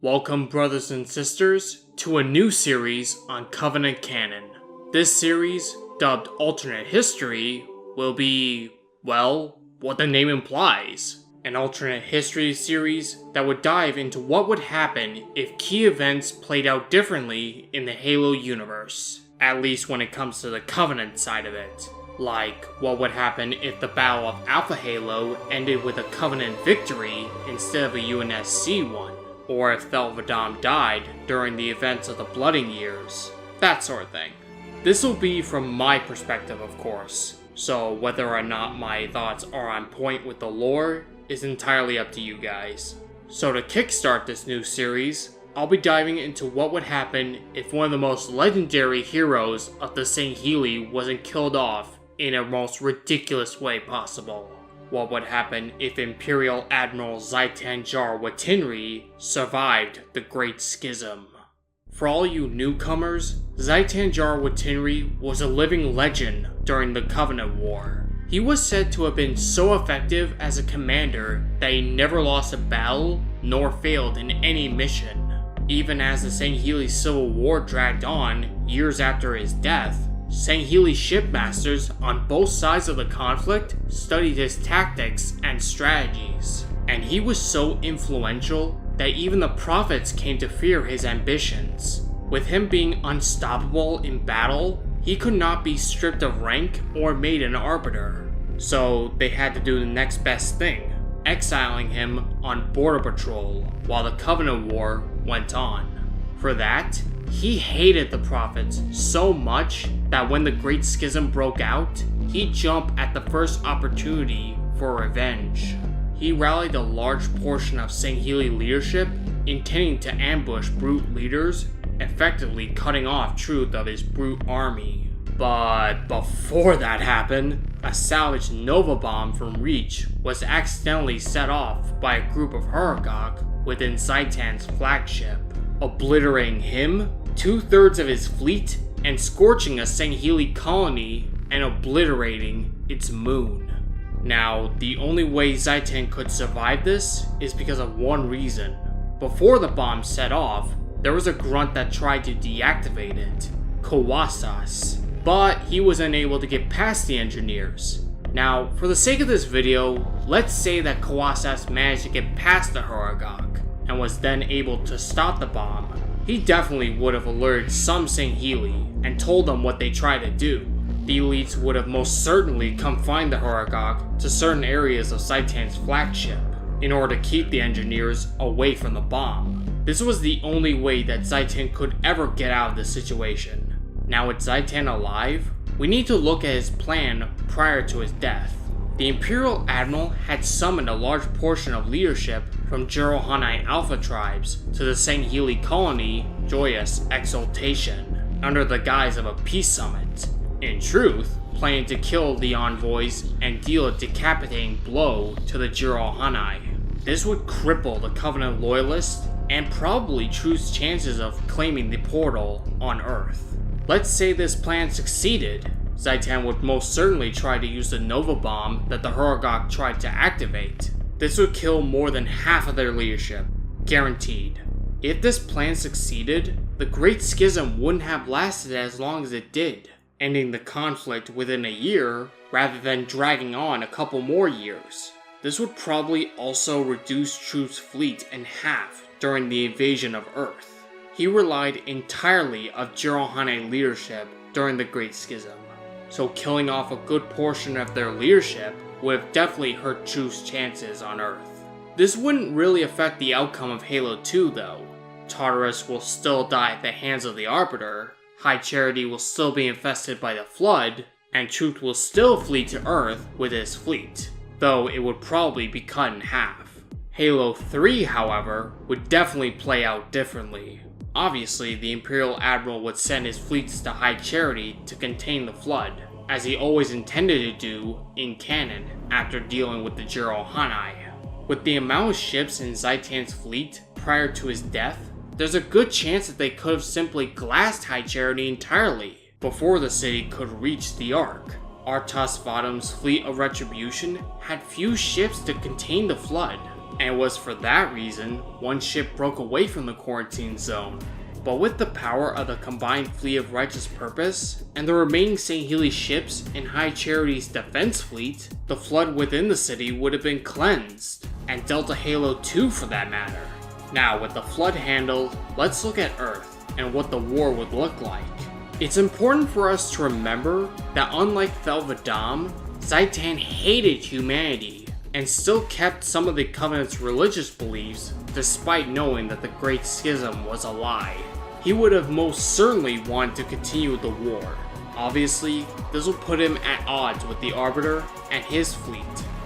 Welcome, brothers and sisters, to a new series on Covenant Canon. This series, dubbed Alternate History, will be, well, what the name implies. An alternate history series that would dive into what would happen if key events played out differently in the Halo universe, at least when it comes to the Covenant side of it. Like, what would happen if the Battle of Alpha Halo ended with a Covenant victory instead of a UNSC one? Or if Thel-'Vadam died during the events of the Blooding Years. That sort of thing. This will be from my perspective, of course, so whether or not my thoughts are on point with the lore is entirely up to you guys. So to kickstart this new series, I'll be diving into what would happen if one of the most legendary heroes of the Sangheili wasn't killed off in a most ridiculous way possible. What would happen if Imperial Admiral Zaitan Wattinree survived the Great Schism? For all you newcomers, Zaitan Wattinree was a living legend during the Covenant War. He was said to have been so effective as a commander that he never lost a battle nor failed in any mission. Even as the Sangheili Civil War dragged on years after his death, Sangheili shipmasters on both sides of the conflict studied his tactics and strategies, and he was so influential that even the prophets came to fear his ambitions. With him being unstoppable in battle, he could not be stripped of rank or made an arbiter, so they had to do the next best thing, exiling him on border patrol while the Covenant War went on. For that, he hated the prophets so much that when the Great Schism broke out, he'd jump at the first opportunity for revenge. He rallied a large portion of Sangheili leadership, intending to ambush brute leaders, effectively cutting off truth of his brute army. But before that happened, a salvaged Nova bomb from Reach was accidentally set off by a group of Huragok within Zaitan's flagship, obliterating him, 2/3 of his fleet, and scorching a Sangheili colony and obliterating its moon. Now, the only way Xytan could survive this is because of one reason. Before the bomb set off, there was a grunt that tried to deactivate it, Kawasas, but he was unable to get past the engineers. Now, for the sake of this video, let's say that Kawasas managed to get past the Huragok, and was then able to stop the bomb. He definitely would have alerted some Sangheili and told them what they tried to do. The elites would have most certainly confined the Huragok to certain areas of Zaitan's flagship in order to keep the engineers away from the bomb. This was the only way that Zaitan could ever get out of this situation. Now with Zaitan alive, we need to look at his plan prior to his death. The Imperial Admiral had summoned a large portion of leadership from Jurohanai Alpha tribes to the Sangheili colony Joyous Exaltation, under the guise of a peace summit. In truth, planning to kill the envoys and deal a decapitating blow to the Jurohanai. This would cripple the Covenant loyalists and probably Truth's chances of claiming the portal on Earth. Let's say this plan succeeded. Zaitan would most certainly try to use the Nova bomb that the Huragok tried to activate. This would kill more than half of their leadership, guaranteed. If this plan succeeded, the Great Schism wouldn't have lasted as long as it did, ending the conflict within a year rather than dragging on a couple more years. This would probably also reduce Truth's fleet in half during the invasion of Earth. He relied entirely on Jurohanai leadership during the Great Schism, so killing off a good portion of their leadership would have definitely hurt Truth's chances on Earth. This wouldn't really affect the outcome of Halo 2 though. Tartarus will still die at the hands of the Arbiter, High Charity will still be infested by the Flood, and Truth will still flee to Earth with his fleet, though it would probably be cut in half. Halo 3, however, would definitely play out differently. Obviously, the Imperial Admiral would send his fleets to High Charity to contain the Flood, as he always intended to do in canon after dealing with the Jurohanai. With the amount of ships in Zaitan's fleet prior to his death, there's a good chance that they could have simply glassed High Charity entirely before the city could reach the Ark. Artas Vadam's fleet of Retribution had few ships to contain the Flood, and it was for that reason one ship broke away from the quarantine zone. But with the power of the combined fleet of Righteous Purpose and the remaining Sangheili ships in High Charity's defense fleet, the flood within the city would have been cleansed, and Delta Halo 2 for that matter. Now, with the flood handled, let's look at Earth and what the war would look like. It's important for us to remember that unlike Felvadam, Xytan hated humanity and still kept some of the Covenant's religious beliefs despite knowing that the Great Schism was a lie. He would have most certainly wanted to continue the war. Obviously, this will put him at odds with the Arbiter and his fleet,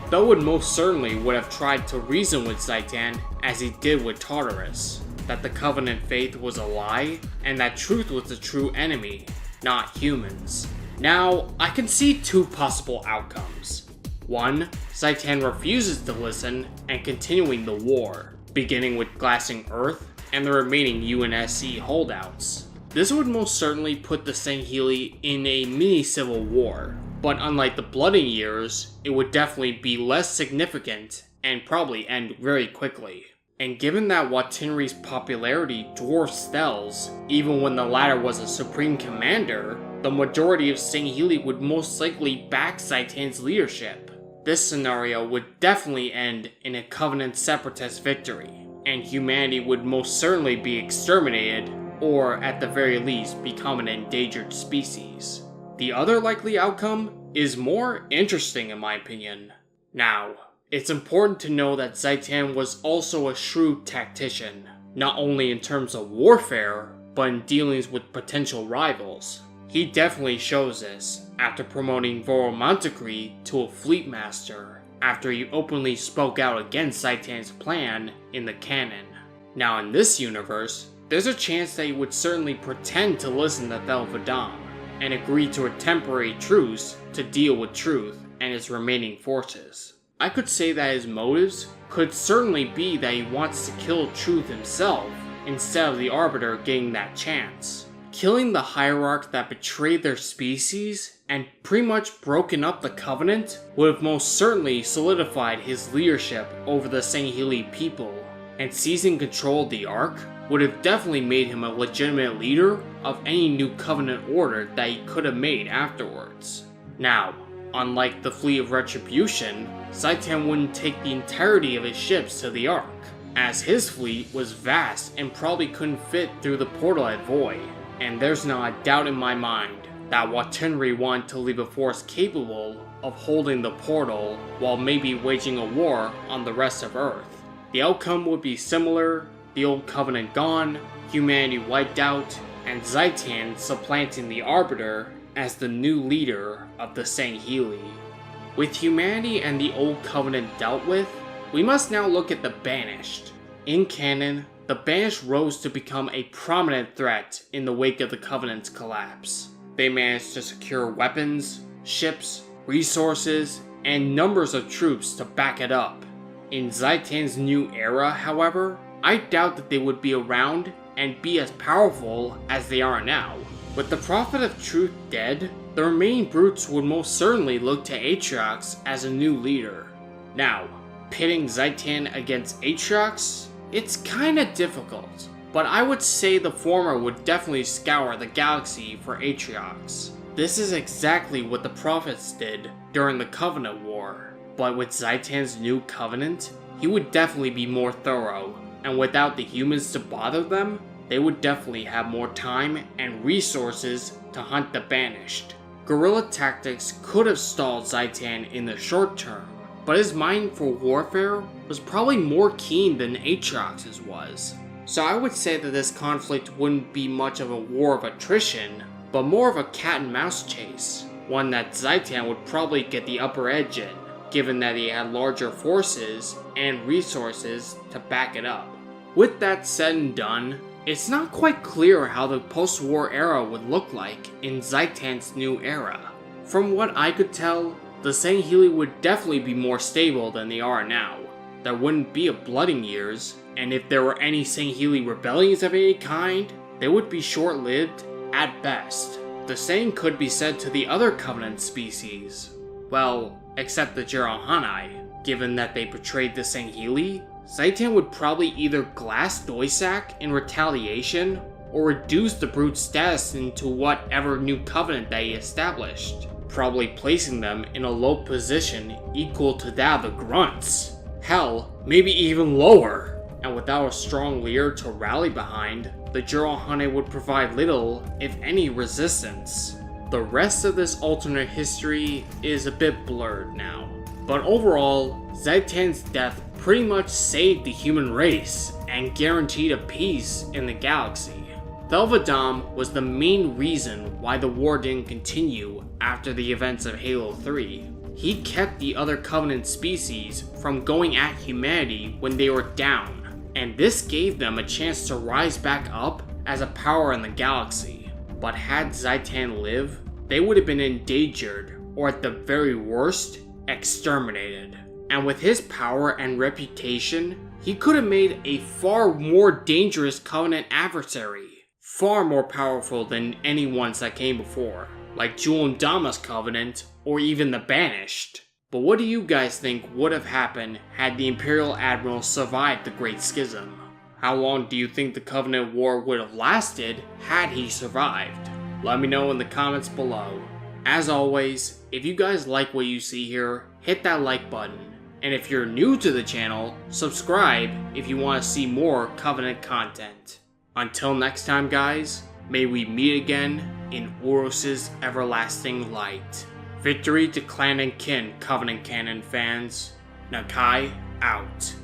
though would most certainly would have tried to reason with Xytan as he did with Tartarus, that the Covenant faith was a lie and that truth was the true enemy, not humans. Now, I can see two possible outcomes. One, Xytan refuses to listen and continuing the war, beginning with glassing Earth and the remaining UNSC holdouts. This would most certainly put the Sangheili in a mini-civil war, but unlike the Bloody Years, it would definitely be less significant and probably end very quickly. And given that Wattinree's popularity dwarfs Stell's, even when the latter was a supreme commander, the majority of Sangheili would most likely back Zaitan's leadership. This scenario would definitely end in a Covenant separatist victory, and humanity would most certainly be exterminated, or at the very least become an endangered species. The other likely outcome is more interesting in my opinion. Now, it's important to know that Xytan was also a shrewd tactician, not only in terms of warfare, but in dealings with potential rivals. He definitely shows this after promoting Voromantikree to a fleet master, after he openly spoke out against Zaitan's plan in the canon. Now in this universe, there's a chance that he would certainly pretend to listen to Felvadam, and agree to a temporary truce to deal with Truth and his remaining forces. I could say that his motives could certainly be that he wants to kill Truth himself, instead of the Arbiter getting that chance. Killing the Hierarch that betrayed their species and pretty much broken up the Covenant would have most certainly solidified his leadership over the Sangheili people, and seizing control of the Ark would have definitely made him a legitimate leader of any new Covenant order that he could have made afterwards. Now, unlike the Fleet of Retribution, Xytan wouldn't take the entirety of his ships to the Ark, as his fleet was vast and probably couldn't fit through the portal at Void. And there's not a doubt in my mind that Wattinree wanted to leave a force capable of holding the portal while maybe waging a war on the rest of Earth. The outcome would be similar, the old Covenant gone, humanity wiped out, and Xytan supplanting the Arbiter as the new leader of the Sangheili. With humanity and the old Covenant dealt with, we must now look at the Banished. In canon, the Banished rose to become a prominent threat in the wake of the Covenant's collapse. They managed to secure weapons, ships, resources, and numbers of troops to back it up. In Zaitan's new era, however, I doubt that they would be around and be as powerful as they are now. With the Prophet of Truth dead, the remaining brutes would most certainly look to Atriox as a new leader. Now, pitting Xytan against Atriox? It's kinda difficult, but I would say the former would definitely scour the galaxy for Atriox. This is exactly what the Prophets did during the Covenant War, but with Zaitan's new Covenant, he would definitely be more thorough, and without the humans to bother them, they would definitely have more time and resources to hunt the Banished. Guerrilla tactics could have stalled Xytan in the short term, but his mind for warfare was probably more keen than Atriox's was. So I would say that this conflict wouldn't be much of a war of attrition, but more of a cat and mouse chase, one that Xytan would probably get the upper edge in, given that he had larger forces and resources to back it up. With that said and done, it's not quite clear how the post-war era would look like in Zaitan's new era. From what I could tell, the Sangheili would definitely be more stable than they are now. There wouldn't be a Bloody Years, and if there were any Sangheili rebellions of any kind, they would be short-lived at best. The same could be said to the other Covenant species. Well, except the Jiralhanae. Given that they betrayed the Sangheili, Zaitan would probably either glass Doisak in retaliation, or reduce the Brute's status into whatever new covenant they established, probably placing them in a low position equal to that of the Grunts. Hell, maybe even lower. And without a strong leader to rally behind, the Jurahane would provide little, if any, resistance. The rest of this alternate history is a bit blurred now. But overall, Zaitan's death pretty much saved the human race and guaranteed a peace in the galaxy. Thelvadam was the main reason why the war didn't continue after the events of Halo 3. He kept the other Covenant species from going at humanity when they were down, and this gave them a chance to rise back up as a power in the galaxy. But had Zaitan lived, they would have been endangered, or at the very worst, exterminated. And with his power and reputation, he could have made a far more dangerous Covenant adversary. Far more powerful than any ones that came before, like Julian Dama's Covenant, or even the Banished. But what do you guys think would have happened had the Imperial Admiral survived the Great Schism? How long do you think the Covenant War would have lasted had he survived? Let me know in the comments below. As always, if you guys like what you see here, hit that like button. And if you're new to the channel, subscribe if you want to see more Covenant content. Until next time guys, may we meet again in Uros's everlasting light. Victory to Clan and Kin, Covenant Canon fans. Nakai out.